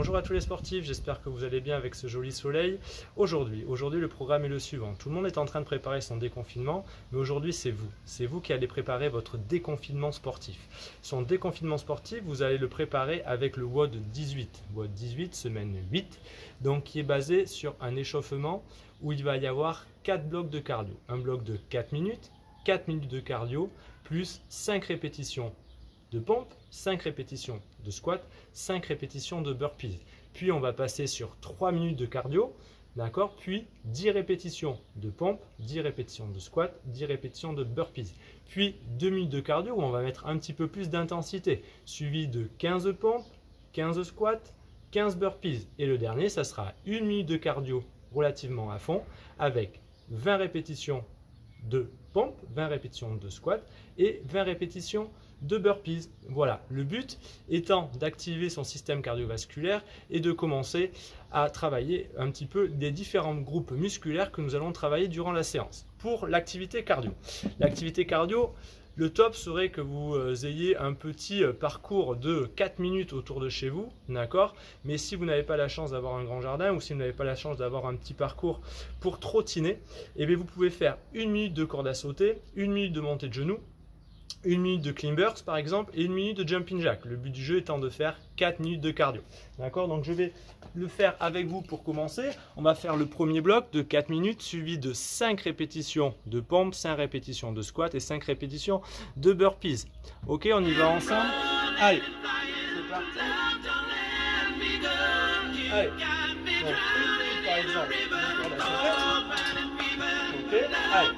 Bonjour à tous les sportifs, j'espère que vous allez bien avec ce joli soleil. Aujourd'hui, le programme est le suivant. Tout le monde est en train de préparer son déconfinement, mais aujourd'hui c'est vous. C'est vous qui allez préparer votre déconfinement sportif. Son déconfinement sportif, vous allez le préparer avec le WOD 18. WOD 18, semaine 8, donc qui est basé sur un échauffement où il va y avoir 4 blocs de cardio. Un bloc de 4 minutes de cardio, plus 5 répétitions de pompe, 5 répétitions de squat, 5 répétitions de burpees. Puis on va passer sur 3 minutes de cardio, d'accord? Puis 10 répétitions de pompe, 10 répétitions de squat, 10 répétitions de burpees. Puis 2 minutes de cardio où on va mettre un petit peu plus d'intensité, suivi de 15 pompes, 15 squats, 15 burpees. Et le dernier, ça sera 1 minute de cardio relativement à fond avec 20 répétitions de pompe, 20 répétitions de squat et 20 répétitions de burpees. Voilà, le but étant d'activer son système cardiovasculaire et de commencer à travailler un petit peu des différents groupes musculaires que nous allons travailler durant la séance. Pour l'activité cardio. L'activité cardio, le top serait que vous ayez un petit parcours de 4 minutes autour de chez vous, d'accord? Mais si vous n'avez pas la chance d'avoir un grand jardin ou si vous n'avez pas la chance d'avoir un petit parcours pour trottiner, eh bien vous pouvez faire 1 minute de corde à sauter, 1 minute de montée de genoux, 1 minute de climbers par exemple et 1 minute de jumping jack. Le but du jeu étant de faire 4 minutes de cardio. D'accord? Donc je vais le faire avec vous pour commencer. On va faire le premier bloc de 4 minutes suivi de 5 répétitions de pompe, 5 répétitions de squat et 5 répétitions de burpees. Ok, on y va ensemble. Allez, c'est parti. Allez, donc 1 minute par exemple. Ok, allez.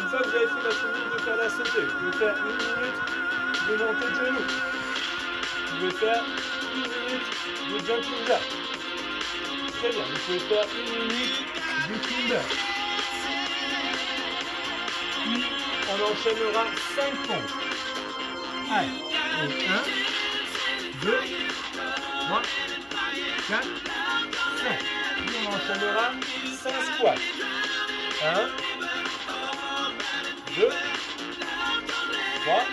Une fois que vous avez fait la minute de corde à sauter, vous pouvez faire 1 minute de montée de genoux. Vous pouvez faire 1 minute de jumping jack. Très bien, vous pouvez faire 1 minute de climber. Puis on enchaînera 5 pompes. Allez, donc 1, 2, 3, 4, 5. Puis on enchaînera 5 squats. 1, 2, 3,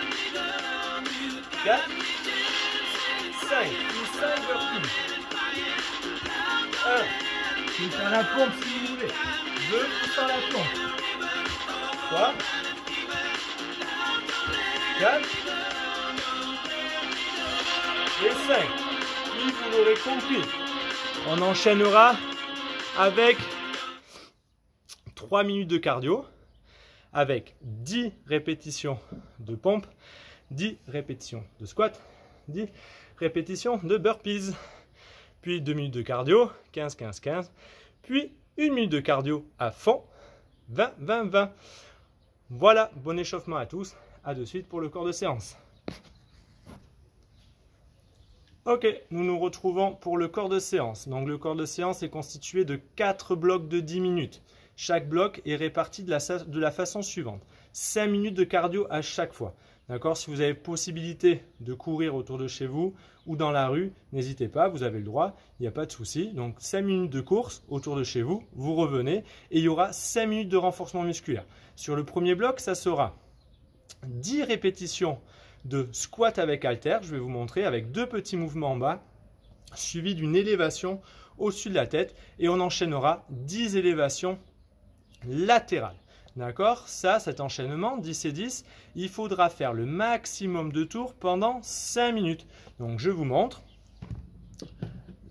4, 5. Puis 5 burpees. 1. Puis faire la pompe si vous voulez. 2. Puis faire la pompe. 3. 4. Et 5. Puis vous l'aurez compris. On enchaînera avec 3 minutes de cardio, avec 10 répétitions de pompe, 10 répétitions de squat, 10 répétitions de burpees, puis 2 minutes de cardio, 15, 15, 15, puis 1 minute de cardio à fond, 20, 20, 20. Voilà, bon échauffement à tous, à de suite pour le corps de séance. Ok, nous nous retrouvons pour le corps de séance. Donc le corps de séance est constitué de 4 blocs de 10 minutes. Chaque bloc est réparti de la façon suivante. 5 minutes de cardio à chaque fois. D'accord? Si vous avez possibilité de courir autour de chez vous ou dans la rue, n'hésitez pas, vous avez le droit, il n'y a pas de souci. Donc 5 minutes de course autour de chez vous, vous revenez et il y aura 5 minutes de renforcement musculaire. Sur le premier bloc, ça sera 10 répétitions de squat avec haltère, je vais vous montrer, avec 2 petits mouvements en bas, suivi d'une élévation au-dessus de la tête et on enchaînera 10 élévations latérales. D'accord? Ça, cet enchaînement, 10 et 10, il faudra faire le maximum de tours pendant 5 minutes. Donc, je vous montre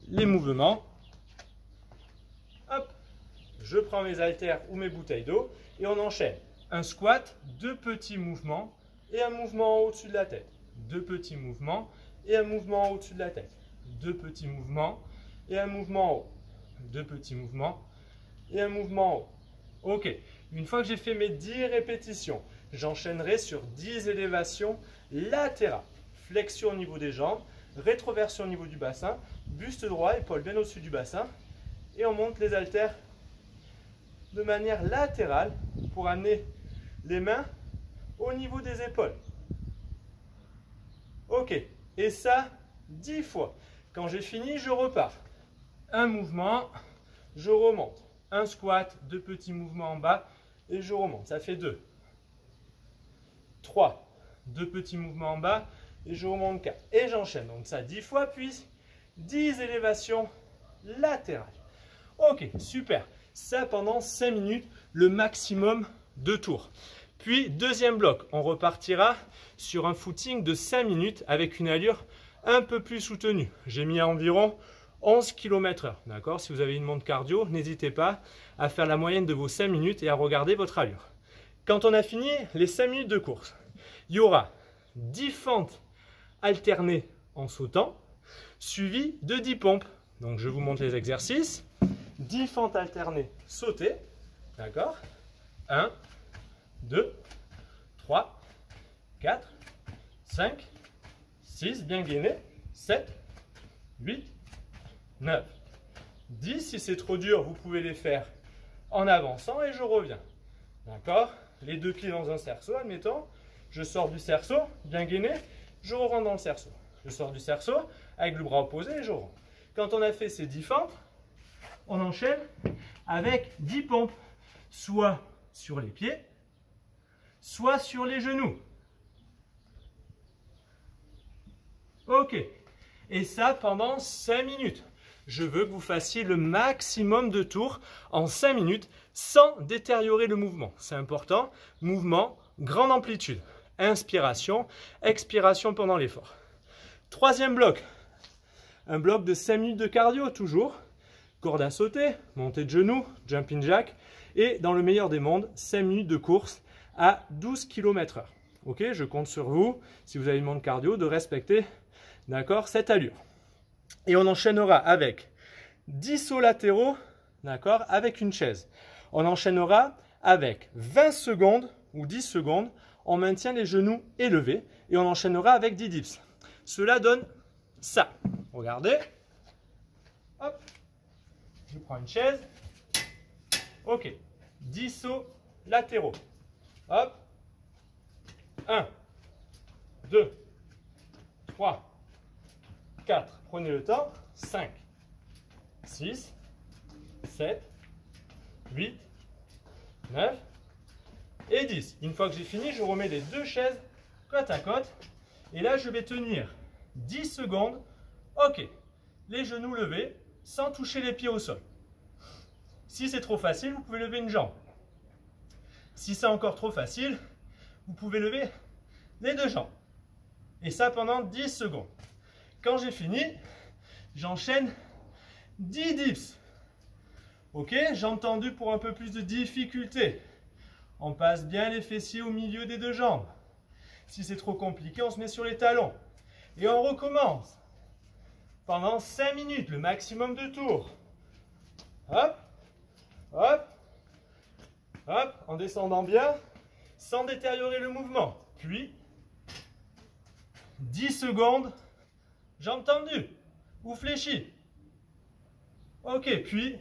les mouvements. Hop, je prends mes haltères ou mes bouteilles d'eau et on enchaîne. Un squat, 2 petits mouvements et un mouvement au-dessus de la tête. 2 petits mouvements et un mouvement au-dessus de la tête. 2 petits mouvements et un mouvement en haut. 2 petits mouvements et un mouvement en haut. Ok, une fois que j'ai fait mes 10 répétitions, j'enchaînerai sur 10 élévations latérales. Flexion au niveau des jambes, rétroversion au niveau du bassin, buste droit, épaule bien au-dessus du bassin. Et on monte les haltères de manière latérale pour amener les mains au niveau des épaules. Ok, et ça 10 fois. Quand j'ai fini, je repars. Un mouvement, je remonte. Un squat, 2 petits mouvements en bas et je remonte. Ça fait 2. 3. 2 petits mouvements en bas et je remonte 4. Et j'enchaîne. Donc ça 10 fois, puis 10 élévations latérales. Ok, super. Ça pendant 5 minutes, le maximum de tours. Puis deuxième bloc, on repartira sur un footing de 5 minutes avec une allure un peu plus soutenue. J'ai mis à environ 11 km/h. D'accord? Si vous avez une montre cardio, n'hésitez pas à faire la moyenne de vos 5 minutes et à regarder votre allure. Quand on a fini les 5 minutes de course, il y aura 10 fentes alternées en sautant, suivies de 10 pompes. Donc je vous montre les exercices. 10 fentes alternées sautées. D'accord? 1, 2, 3, 4, 5, 6, bien gainé, 7, 8, 9, 10. Si c'est trop dur, vous pouvez les faire en avançant et je reviens. D'accord? Les deux pieds dans un cerceau, admettons. Je sors du cerceau, bien gainé, je rentre dans le cerceau. Je sors du cerceau avec le bras opposé et je rentre. Quand on a fait ces 10 fentes, on enchaîne avec 10 pompes, soit sur les pieds, soit sur les genoux. Ok. Et ça pendant 5 minutes. Je veux que vous fassiez le maximum de tours en 5 minutes sans détériorer le mouvement. C'est important. Mouvement, grande amplitude. Inspiration, expiration pendant l'effort. Troisième bloc. Un bloc de 5 minutes de cardio toujours. Corde à sauter, montée de genoux, jumping jack. Et dans le meilleur des mondes, 5 minutes de course à 12 km/h. Ok, je compte sur vous, si vous avez une montre cardio, de respecter, d'accord, cette allure. Et on enchaînera avec 10 sauts latéraux, d'accord, avec une chaise. On enchaînera avec 20 secondes ou 10 secondes, on maintient les genoux élevés et on enchaînera avec 10 dips. Cela donne ça. Regardez. Hop. Je prends une chaise. Ok. 10 sauts latéraux. Hop. 1, 2, 3, 4. Prenez le temps. 5, 6, 7, 8, 9 et 10. Une fois que j'ai fini, je remets les deux chaises côte à côte. Et là, je vais tenir 10 secondes. Ok. Les genoux levés sans toucher les pieds au sol. Si c'est trop facile, vous pouvez lever une jambe. Si c'est encore trop facile, vous pouvez lever les deux jambes. Et ça pendant 10 secondes. Quand j'ai fini, j'enchaîne 10 dips. Ok, j'ai entendu pour un peu plus de difficulté. On passe bien les fessiers au milieu des deux jambes. Si c'est trop compliqué, on se met sur les talons. Et on recommence. Pendant 5 minutes, le maximum de tours. Hop, hop, hop, en descendant bien, sans détériorer le mouvement. Puis, 10 secondes, jambes tendues ou fléchies. Ok, puis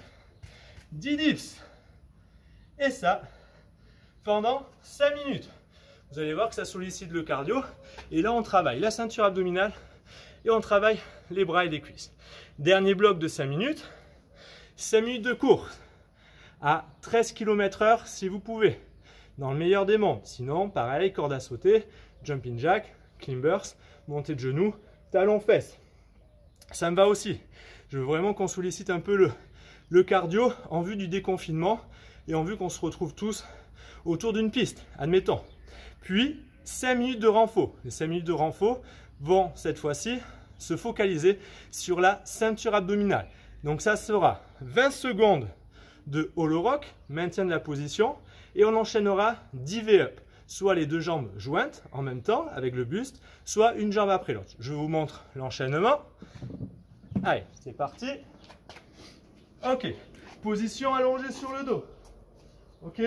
10 dips. Et ça, pendant 5 minutes. Vous allez voir que ça sollicite le cardio. Et là, on travaille la ceinture abdominale et on travaille les bras et les cuisses. Dernier bloc de 5 minutes. 5 minutes de course à 13 km/h si vous pouvez. Dans le meilleur des mondes. Sinon, pareil, corde à sauter, jumping jack, climbers, montée de genoux, talons fesses. Ça me va aussi. Je veux vraiment qu'on sollicite un peu le cardio en vue du déconfinement et en vue qu'on se retrouve tous autour d'une piste, admettons. Puis, 5 minutes de renfort. Les 5 minutes de renfort vont, cette fois-ci, se focaliser sur la ceinture abdominale. Donc, ça sera 20 secondes de hollow rock, maintien de la position, et on enchaînera 10 V-up. Soit les deux jambes jointes en même temps, avec le buste, soit une jambe après l'autre. Je vous montre l'enchaînement. Allez, c'est parti. Ok, position allongée sur le dos. Ok,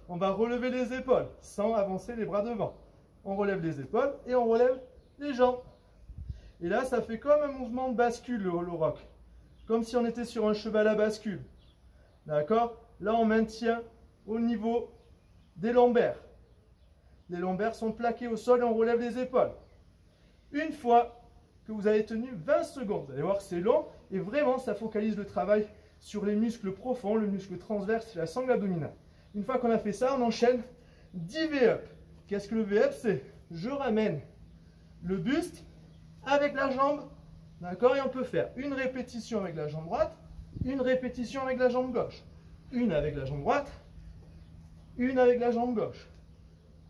on va relever les épaules sans avancer les bras devant. On relève les épaules et on relève les jambes. Et là, ça fait comme un mouvement de bascule, le hollow rock. Comme si on était sur un cheval à bascule. D'accord? Là, on maintient au niveau des lombaires. Les lombaires sont plaqués au sol et on relève les épaules. Une fois que vous avez tenu 20 secondes, vous allez voir que c'est long et vraiment, ça focalise le travail sur les muscles profonds, le muscle transverse et la sangle abdominale. Une fois qu'on a fait ça, on enchaîne 10 V-up. Qu'est-ce que le VF? C'est je ramène le buste avec la jambe. D'accord? Et on peut faire une répétition avec la jambe droite, une répétition avec la jambe gauche. Une avec la jambe droite, une avec la jambe gauche.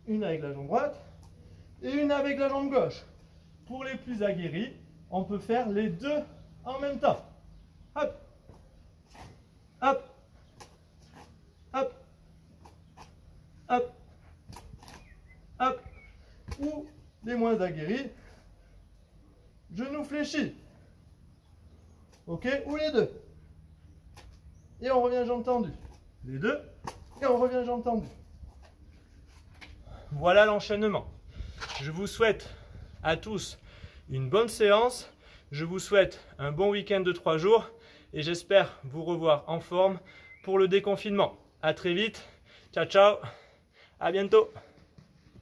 Une avec la jambe droite et une avec la jambe gauche. Pour les plus aguerris, on peut faire les deux en même temps. Hop, hop, hop, hop, hop. Ou les moins aguerris, genoux fléchis. Ok? Ou les deux. Et on revient jambes tendues. Les deux. Et on revient jambes tendues. Voilà l'enchaînement. Je vous souhaite à tous une bonne séance. Je vous souhaite un bon week-end de 3 jours. Et j'espère vous revoir en forme pour le déconfinement. À très vite. Ciao, ciao. À bientôt.